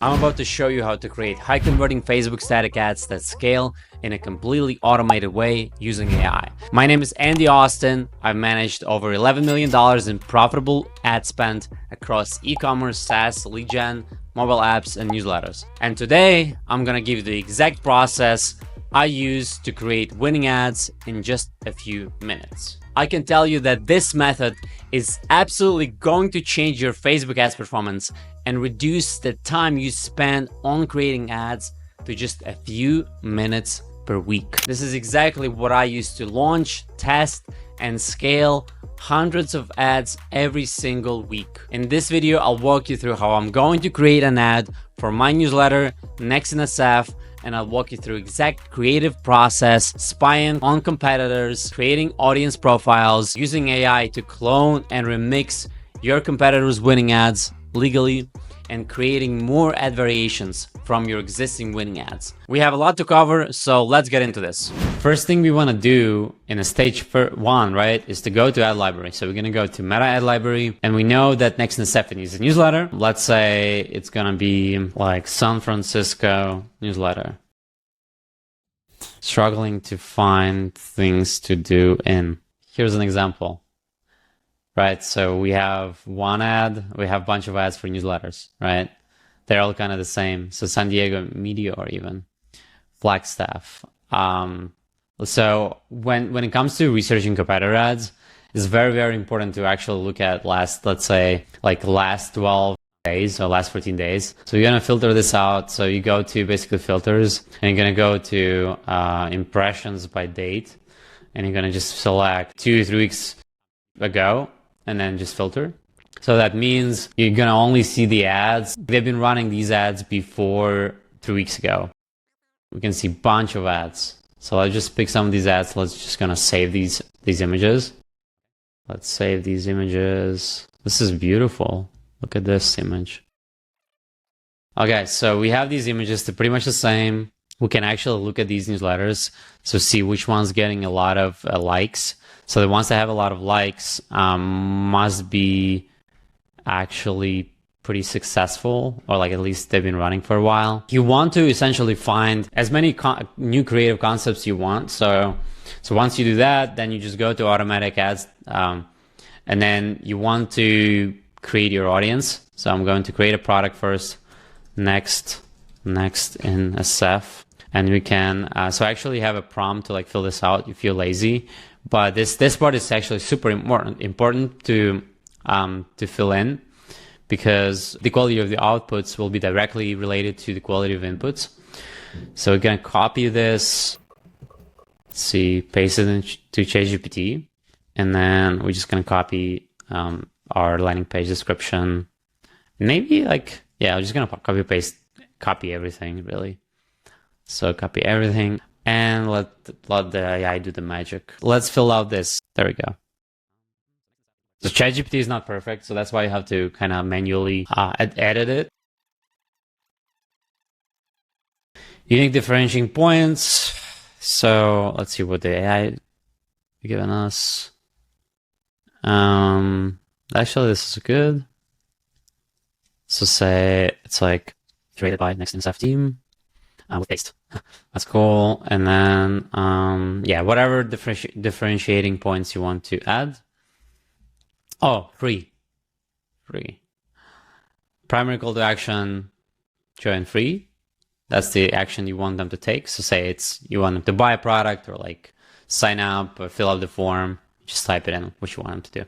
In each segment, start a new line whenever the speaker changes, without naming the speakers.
I'm about to show you how to create high converting Facebook static ads that scale in a completely automated way using AI. My name is Andy Austin. I've managed over $11 million in profitable ad spend across e-commerce, SaaS, lead gen, mobile apps, and newsletters. And today I'm gonna give you the exact process I use to create winning ads in just a few minutes. I can tell you that this method is absolutely going to change your Facebook ads performance and reduce the time you spend on creating ads to just a few minutes per week. This is exactly what I use to launch, test, and scale hundreds of ads every single week. In this video, I'll walk you through how I'm going to create an ad for my newsletter, Next in SF, and I'll walk you through exact creative process, spying on competitors, creating audience profiles, using AI to clone and remix your competitors' winning ads legally, and creating more ad variations from your existing winning ads. We have a lot to cover, so let's get into this. First thing we want to do in a stage one, right, is to go to ad library. So we're going to go to meta ad library, and we know that Next in SF is a newsletter. Let's say it's going to be like San Francisco newsletter. Struggling to find things to do in. Here's an example. Right, so we have one ad, we have a bunch of ads for newsletters, right? They're all kind of the same. So San Diego Meteor even, Flagstaff. So when it comes to researching competitor ads, it's very, very important to actually look at last 12 days or last 14 days. So you're gonna filter this out. So you go to basically filters, and you're gonna go to impressions by date, and you're gonna just select 2 or 3 weeks ago, and then just filter. So that means you're gonna only see the ads. They've been running these ads before 3 weeks ago. We can see a bunch of ads. So let's just pick some of these ads. Let's just gonna save these images. Let's save these images. This is beautiful. Look at this image. Okay, so we have these images. They're pretty much the same. We can actually look at these newsletters, so see which one's getting a lot of likes. So the ones that have a lot of likes must be actually pretty successful, or like at least they've been running for a while. You want to essentially find as many new creative concepts you want. So once you do that, then you just go to automatic ads, and then you want to create your audience. So I'm going to create a product first, next in SF. And we can, so I actually have a prompt to like fill this out if you're lazy. But this part is actually super important to fill in, because the quality of the outputs will be directly related to the quality of inputs. So we're gonna copy this, let's see, paste it into ChatGPT, and then we're just gonna copy our landing page description. Maybe like, yeah, I'm just gonna copy everything really. So copy everything. And let the AI do the magic. Let's fill out this. There we go. So ChatGPT is not perfect, so that's why you have to kind of manually edit it. Unique differentiating points. So let's see what the AI given us. Actually, this is good. So say it's like created by Next in SF team. With paste. That's cool. And then, yeah, whatever differentiating points you want to add. Oh, free. Primary call to action, join free. That's the action you want them to take. So say you want them to buy a product, or like sign up or fill out the form. Just type it in what you want them to do.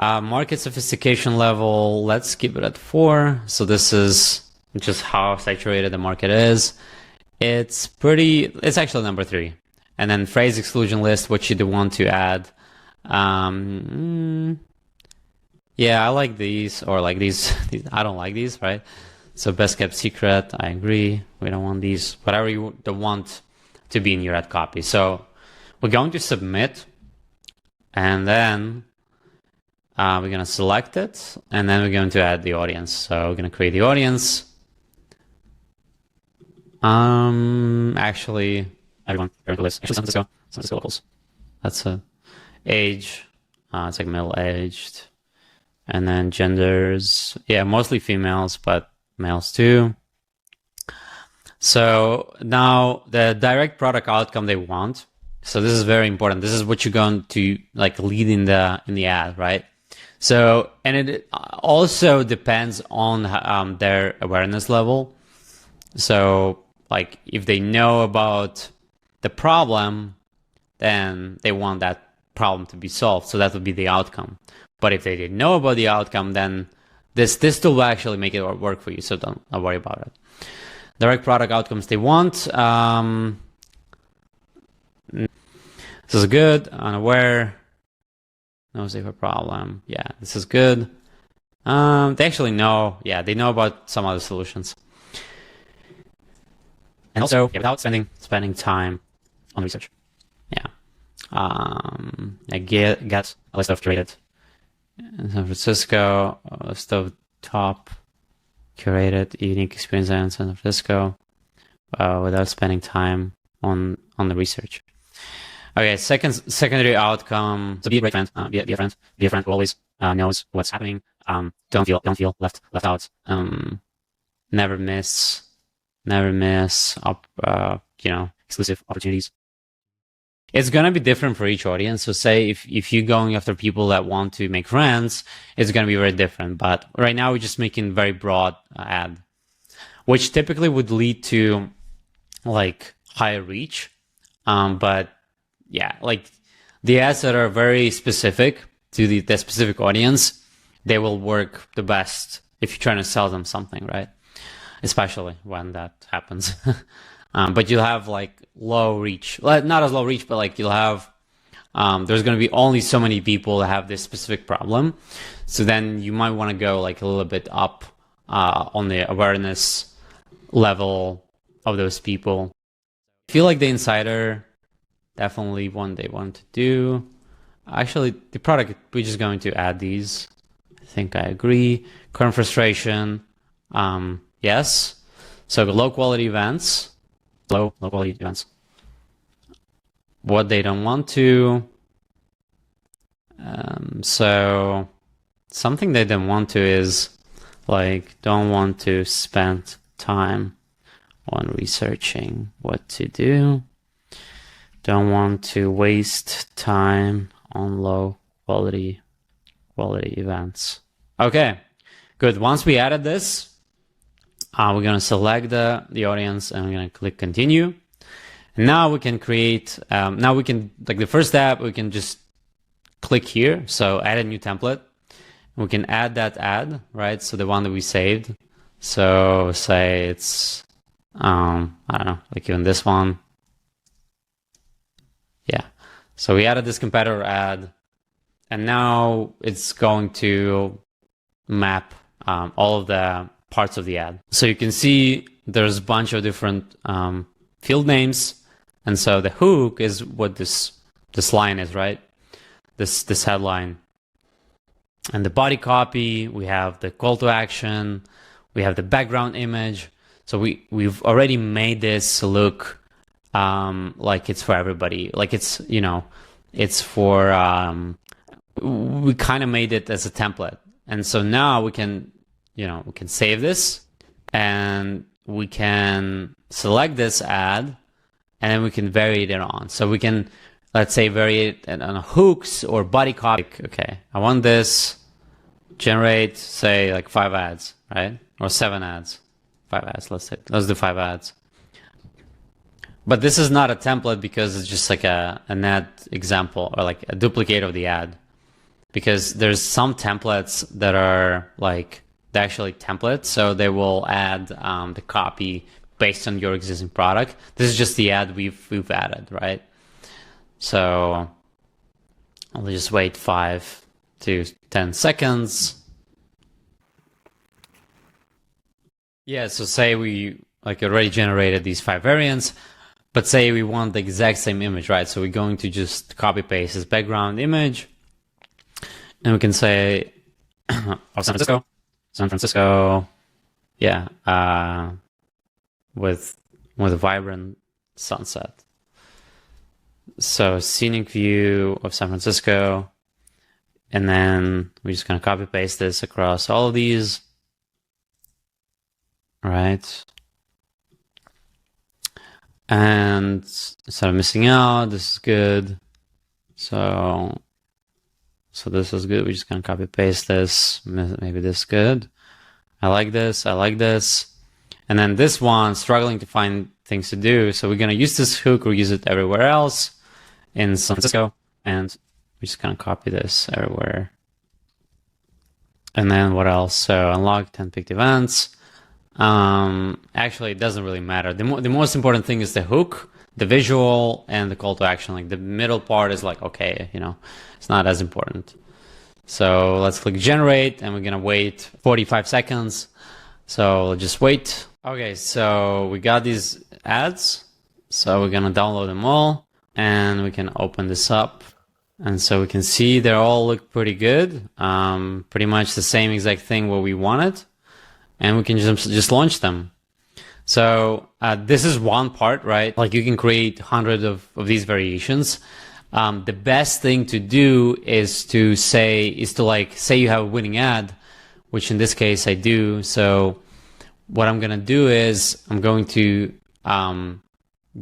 Market sophistication level, let's keep it at 4. So this is just how saturated the market is. It's actually number 3. And then phrase exclusion list, what you do want to add. Yeah, I like these, or like these I don't like these, right? So best kept secret, I agree. We don't want these. Whatever you don't want to be in your ad copy. So we're going to submit, and then we're going to select it, and then we're going to add the audience. So we're going to create the audience. Actually, everyone, list. Actually, San Francisco locals. That's a age. It's like middle-aged, and then genders. Yeah, mostly females, but males too. So now the direct product outcome they want. So this is very important. This is what you're going to like lead in the ad, right? So, and it also depends on their awareness level. So like if they know about the problem, then they want that problem to be solved. So that would be the outcome. But if they didn't know about the outcome, then this tool will actually make it work for you. So don't worry about it. Direct product outcomes they want. This is good. Unaware. No safer problem. Yeah, this is good. They actually know. Yeah, they know about some other solutions. And also, yeah, without spending time on research. Yeah. I get a list of curated in San Francisco, a list of top curated unique experience in San Francisco, without spending time on the research. Okay, secondary outcome. So be a great friend. Be a friend. Be a friend who always knows what's happening. Don't feel left out. Never miss exclusive opportunities. It's gonna be different for each audience. So say if you're going after people that want to make friends, it's gonna be very different. But right now we're just making very broad ad, which typically would lead to like higher reach. But yeah, like the ads that are very specific to the specific audience, they will work the best if you're trying to sell them something, right? Especially when that happens. But you'll have like low reach, not as low reach, but like you'll have, there's going to be only so many people that have this specific problem. So then you might want to go like a little bit up on the awareness level of those people. I feel like the insider, definitely one they want to do. Actually, the product, we're just going to add these. I think I agree. Current frustration, yes. So low quality events. Low quality events. What they don't want to. So something they don't want to is like don't want to spend time on researching what to do. Don't want to waste time on low quality events. Okay, good. Once we added this, we're going to select the audience and we're going to click continue. And now we can create, now we can, like the first step, we can just click here. So add a new template. We can add that ad, right? So the one that we saved. So say it's, I don't know, like even this one. Yeah. So we added this competitor ad and now it's going to map all of the parts of the ad. So you can see there's a bunch of different field names. And so the hook is what this line is, right? This headline. And the body copy, we have the call to action, we have the background image. So we've already made this look like it's for everybody. Like it's, you know, it's for, we kind of made it as a template. And so now we can, you know, we can save this and we can select this ad and then we can vary it on. So we can, let's say, vary it on hooks or body copy. Okay, I want this, generate, say, like 5 ads, right? Or 7 ads. 5 ads, let's do 5 ads. But this is not a template because it's just like an ad example or like a duplicate of the ad. Because there's some templates that are like, they're actually templates, so they will add the copy based on your existing product. This is just the ad we've added, right? So I'll just wait 5 to 10 seconds. Yeah, so say we like already generated these 5 variants, but say we want the exact same image, right? So we're going to just copy paste this background image, and we can say San Francisco, yeah, with a vibrant sunset. So scenic view of San Francisco, and then we're just gonna copy paste this across all of these. right? And instead of missing out, this is good. So this is good. We're just gonna copy paste this. Maybe this is good. I like this. I like this. And then this one, struggling to find things to do. So we're gonna use this hook or use it everywhere else in San Francisco, and we're just gonna copy this everywhere. And then what else? So unlock 10 picked events. Actually, it doesn't really matter. The most important thing is the hook, the visual, and the call to action. Like the middle part is like, okay, it's not as important. So let's click generate, and we're gonna wait 45 seconds. So just wait. Okay, so we got these ads. So we're gonna download them all, and we can open this up. And so we can see they all look pretty good. Pretty much the same exact thing what we wanted. And we can just launch them. So this is one part, right? Like you can create hundreds of these variations. The best thing to do is to say you have a winning ad, which in this case I do. So what I'm gonna do is I'm going to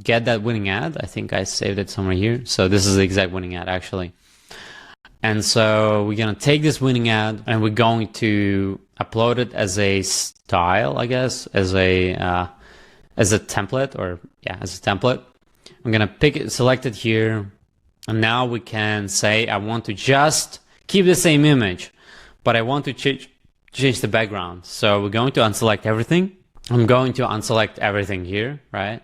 get that winning ad. I think I saved it somewhere here. So this is the exact winning ad actually. And so we're gonna take this winning ad and we're going to upload it as a style, I guess, as a template, or yeah, as a template. I'm gonna pick it, select it here, and now we can say I want to just keep the same image, but I want to change the background. So we're going to unselect everything. I'm going to unselect everything here, right?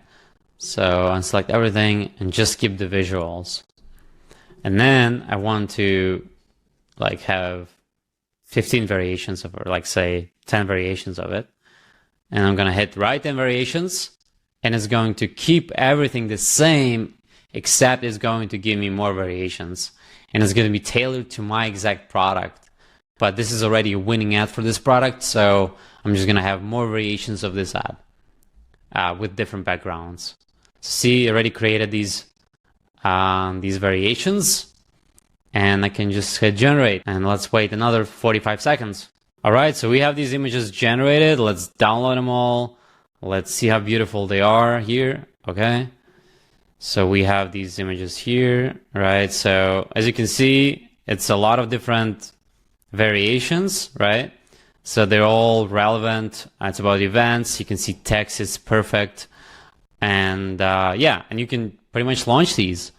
So unselect everything and just keep the visuals. And then I want to like have 15 variations of, or like say 10 variations of it. And I'm gonna hit write 10 variations, and it's going to keep everything the same, except it's going to give me more variations. And it's gonna be tailored to my exact product. But this is already a winning ad for this product, so I'm just gonna have more variations of this ad with different backgrounds. See, I already created these variations, and I can just hit generate, and let's wait another 45 seconds. All right, so we have these images generated. Let's download them all. Let's see how beautiful they are here. Okay, so we have these images here, right? So as you can see, it's a lot of different variations, right? So they're all relevant. It's about events. You can see text is perfect. And yeah, and you can pretty much launch these.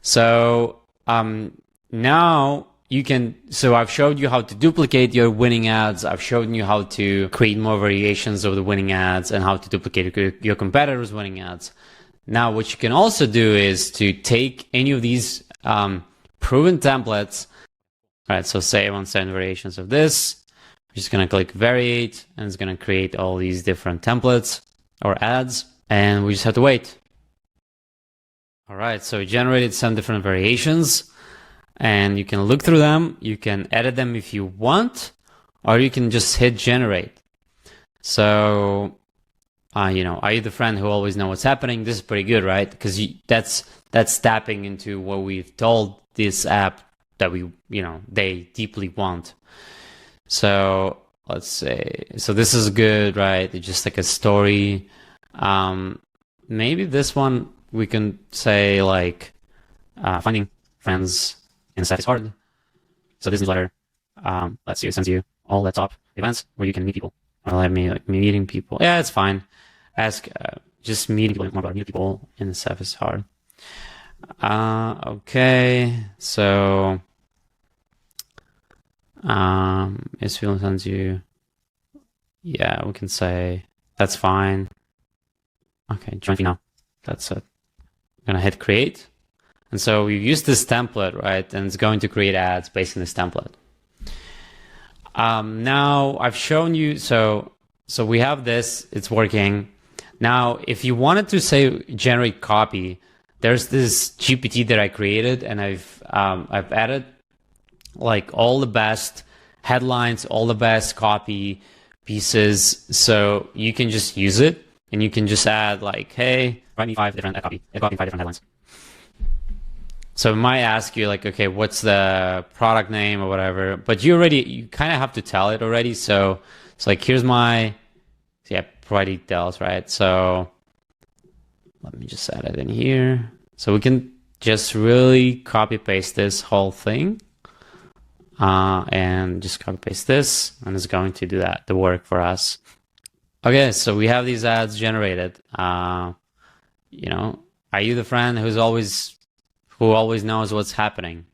So now you can, so I've showed you how to duplicate your winning ads. I've shown you how to create more variations of the winning ads and how to duplicate your competitors' winning ads. Now, what you can also do is to take any of these proven templates, right? So say I want 7 variations of this. I'm just going to click variate, and it's going to create all these different templates or ads. And we just have to wait. All right, so we generated some different variations, and you can look through them. You can edit them if you want, or you can just hit generate. So, are you the friend who always knows what's happening? This is pretty good, right? Because that's tapping into what we've told this app that they deeply want. So let's say, so this is good, right? It's just like a story. Maybe this one we can say like finding friends in SaaS is hard. So this newsletter, let's see, it sends you all the top events where you can meet people. Or let me like meeting people. Yeah, it's fine. Ask just meeting people, more about meeting people in SaaS is hard. Okay, so is feeling sends you. Yeah, we can say that's fine. Okay, join me now. That's it. I'm gonna hit create. And so we use this template, right? And it's going to create ads based on this template. Now I've shown you, so we have this, it's working. Now, if you wanted to say generate copy, there's this GPT that I created, and I've added like all the best headlines, all the best copy pieces. So you can just use it, and you can just add like, hey, write me 5 different copy 5 different headlines. So it might ask you like, okay, what's the product name or whatever, but you kind of have to tell it already. So it's like, here's my yeah, provide details, right? So let me just add it in here. So we can just really copy paste this whole thing and just copy paste this, and it's going to do the work for us. Okay, so we have these ads generated. You know, are you the friend who always knows what's happening?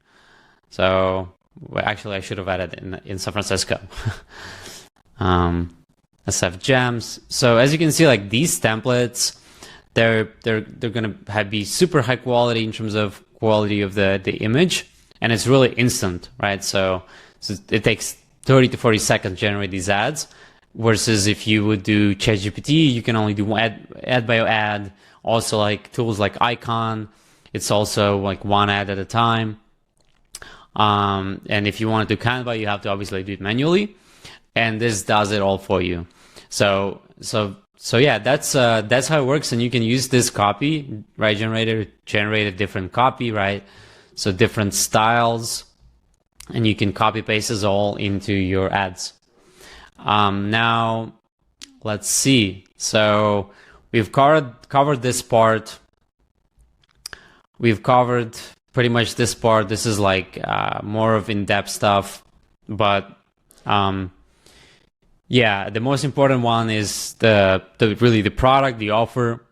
So actually, I should have added in San Francisco. SF gems. So as you can see, like these templates, they're gonna be super high quality in terms of quality of the image, and it's really instant, right? So it takes 30 to 40 seconds to generate these ads, versus if you would do ChatGPT, you can only do ad by ad. Also, like tools like ecomm, it's also like one ad at a time. And if you want to do Canva, you have to obviously do it manually, and this does it all for you. So yeah, that's how it works, and you can use this copy, right? Generate a different copy, right? So different styles, and you can copy paste this all into your ads. Now let's see. So we've covered this part. We've covered pretty much this part. This is like more of in-depth stuff, but yeah, the most important one is really the product, the offer,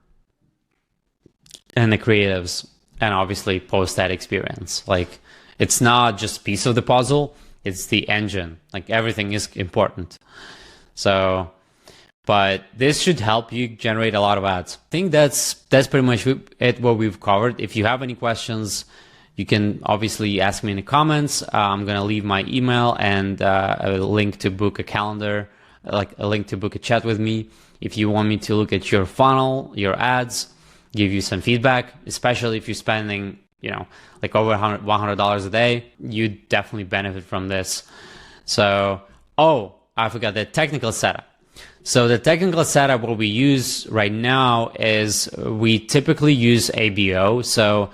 and the creatives, and obviously post-ad experience. Like it's not just a piece of the puzzle, it's the engine. Like everything is important. So, but this should help you generate a lot of ads. I think that's pretty much what we've covered. If you have any questions, you can obviously ask me in the comments. I'm gonna leave my email and a link to book a calendar, like a link to book a chat with me. If you want me to look at your funnel, your ads, give you some feedback, especially if you're spending, like over $100 a day, you definitely benefit from this. So, I forgot the technical setup. So the technical setup, what we use right now is we typically use ABO. So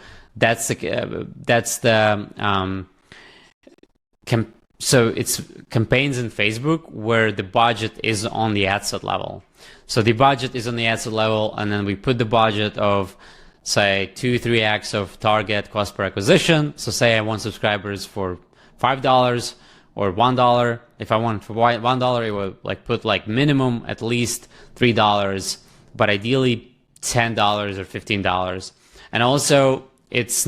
so it's campaigns in Facebook where the budget is on the ad set level. So the budget is on the ad set level, and then we put the budget of say 2-3x of target cost per acquisition. So say I want subscribers for $5 or $1. If I want for $1, it will like put like minimum at least $3, but ideally $10 or $15. And also it's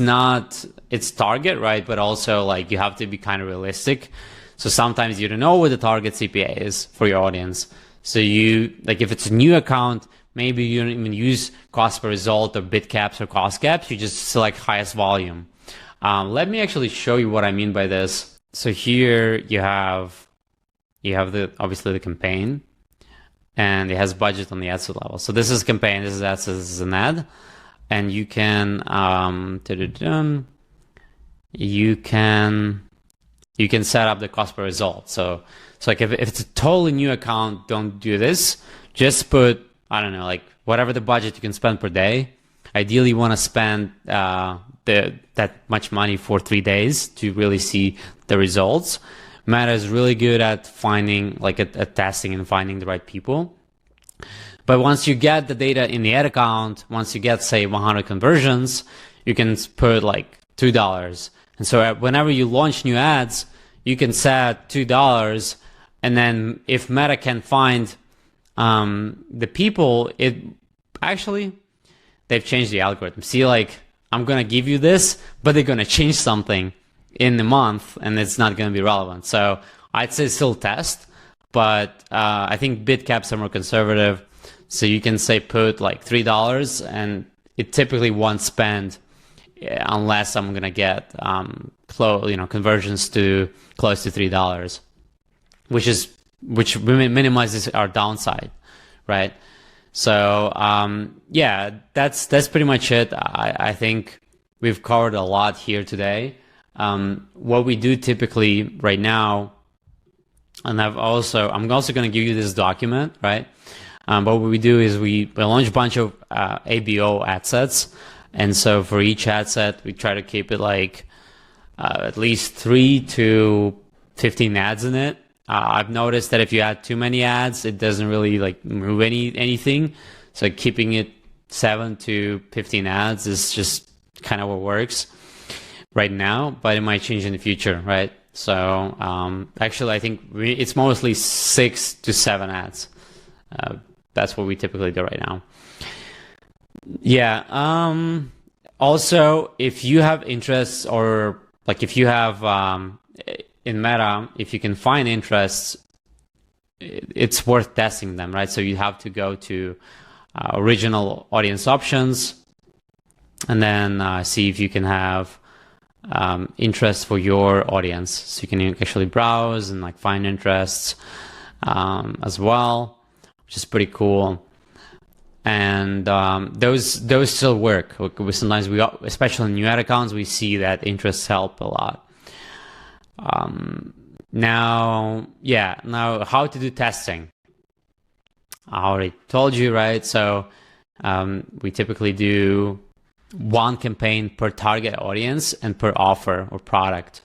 target, right? But also like you have to be kind of realistic. So sometimes you don't know what the target CPA is for your audience. So if it's a new account, maybe you don't even use cost per result or bid caps or cost caps. You just select highest volume. Let me actually show you what I mean by this. So here you have obviously the campaign, and it has budget on the ad set level. So this is campaign, this is ad set, this is an ad, and you can set up the cost per result. So like if it's a totally new account, don't do this. Just put, I don't know, like whatever the budget you can spend per day. Ideally, you want to spend that much money for 3 days to really see the results. Meta is really good at finding, like at testing and finding the right people. But once you get the data in the ad account, once you get say 100 conversions, you can put like $2. And so whenever you launch new ads, you can set $2. And then if Meta can find the people, they've changed the algorithm. See, like I'm going to give you this, but they're going to change something in the month and it's not going to be relevant. So I'd say still test, but I think bid caps are more conservative. So you can say put like $3, and it typically won't spend unless I'm going to get conversions to close to $3, which minimizes our downside, right? So yeah, that's pretty much it. I think we've covered a lot here today. What we do typically right now, and I'm also going to give you this document, right? But what we do is we launch a bunch of ABO ad sets, and so for each ad set, we try to keep it like at least 3 to 15 ads in it. I've noticed that if you add too many ads, it doesn't really like move anything. So keeping it 7 to 15 ads is just kind of what works right now, but it might change in the future, right? So actually, I think it's mostly 6 to 7 ads. That's what we typically do right now. Yeah. Also, if you have interests, or like if you have in Meta, if you can find interests, it's worth testing them, right? So you have to go to original audience options, and then see if you can have interest for your audience. So you can actually browse and like find interests as well, which is pretty cool. And those still work. Sometimes especially in new ad accounts, we see that interests help a lot. Now how to do testing. I already told you, right? So we typically do one campaign per target audience and per offer or product.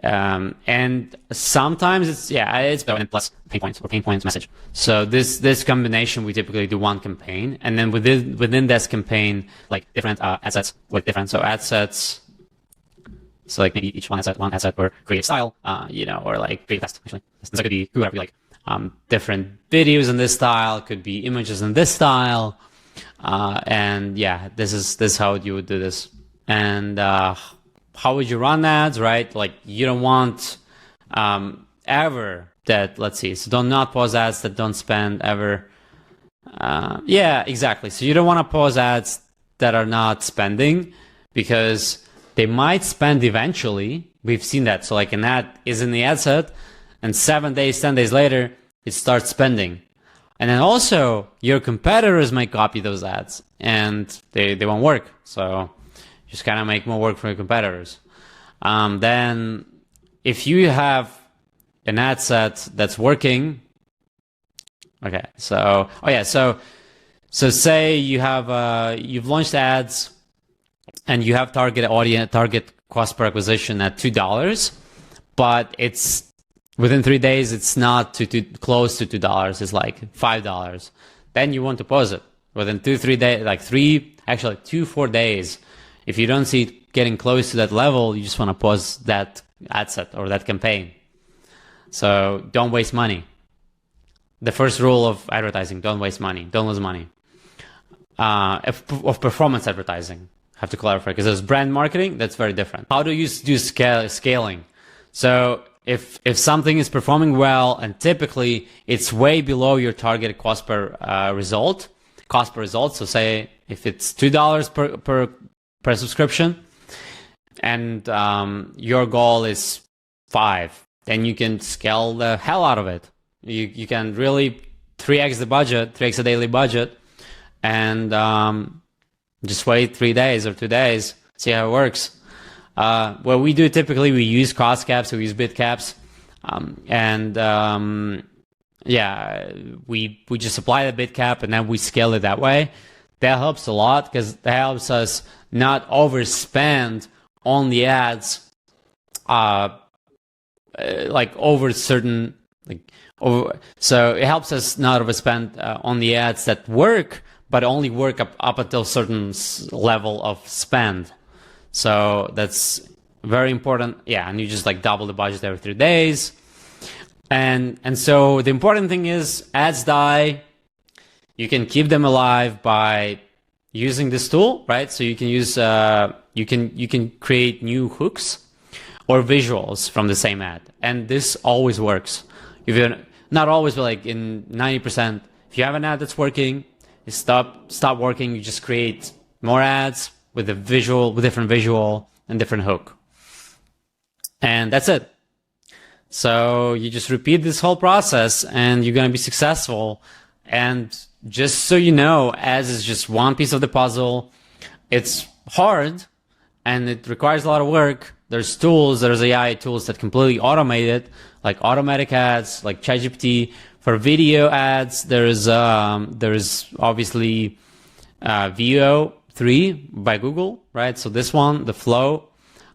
And sometimes it's plus pain points or pain points message. So this combination, we typically do one campaign, and then within this campaign, like different ad sets with different ad sets. So like maybe each one has one ad set or creative style, or like creative test. Actually, this could be whoever you like. Different videos in this style, could be images in this style, and this is how you would do this. And how would you run ads, right? Like you don't want ever that, let's see, so don't not pause ads that don't spend ever. Exactly. So you don't want to pause ads that are not spending, because they might spend eventually. We've seen that. So like an ad is in the ad set, and 7 days, 10 days later, it starts spending. And then also your competitors might copy those ads and they won't work. So just kind of make more work for your competitors. Then if you have an ad set that's working, okay, so say you have you've launched ads and you have target cost per acquisition at $2, but it's within 3 days it's not too close to $2, it's like $5. Then you want to pause it within 2-3 days, like 2-4 days. If you don't see it getting close to that level, you just want to pause that ad set or that campaign. So don't waste money. The first rule of advertising: don't waste money, don't lose money. Of performance advertising, I have to clarify, because there's brand marketing, that's very different. How do you do scaling? So if something is performing well, and typically it's way below your target cost per result, so say if it's $2 per subscription, and your goal is 5, then you can scale the hell out of it. You can really 3x the budget, 3x the daily budget, and just wait 3 days or 2 days, see how it works. What we do typically, we use cost caps, we use bid caps, we just apply the bid cap and then we scale it that way. That helps a lot, because that helps us not overspend on the ads, so it helps us not overspend on the ads that work, but only work up until a certain level of spend. So that's very important. Yeah, and you just like double the budget every 3 days. And so the important thing is ads die. You can keep them alive by using this tool, right? So you can use you can create new hooks or visuals from the same ad, and this always works. If you're not always, but like in 90%, if you have an ad that's working, it stop working, you just create more ads with different visual and different hook, and that's it. So you just repeat this whole process and you're going to be successful. And just so you know, ads is just one piece of the puzzle. It's hard and it requires a lot of work. There's AI tools that completely automate it, like automatic ads, like ChatGPT. For video ads, there's obviously VO3 by Google, right? So this one, the Flow,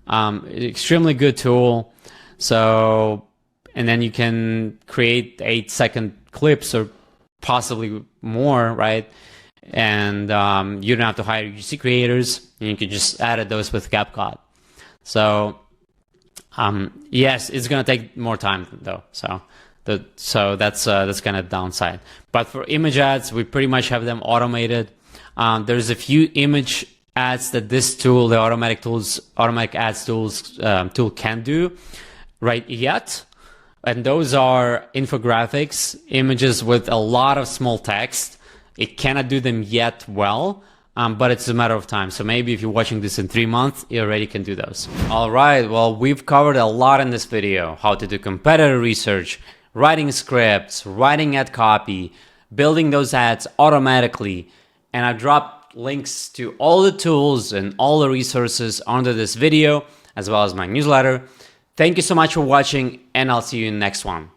extremely good tool. So and then you can create 8-second clips or possibly more, right? And you don't have to hire UGC creators. You can just edit those with CapCut. So yes, it's gonna take more time though. So that's kind of downside. But for image ads, we pretty much have them automated. There's a few image ads that this tool, the automatic ads tools tool can do right yet. And those are infographics, images with a lot of small text. It cannot do them yet well, but it's a matter of time. So maybe if you're watching this in 3 months, you already can do those. All right, well, we've covered a lot in this video. How to do competitor research, writing scripts, writing ad copy, building those ads automatically. And I've dropped links to all the tools and all the resources under this video, as well as my newsletter. Thank you so much for watching, and I'll see you in the next one.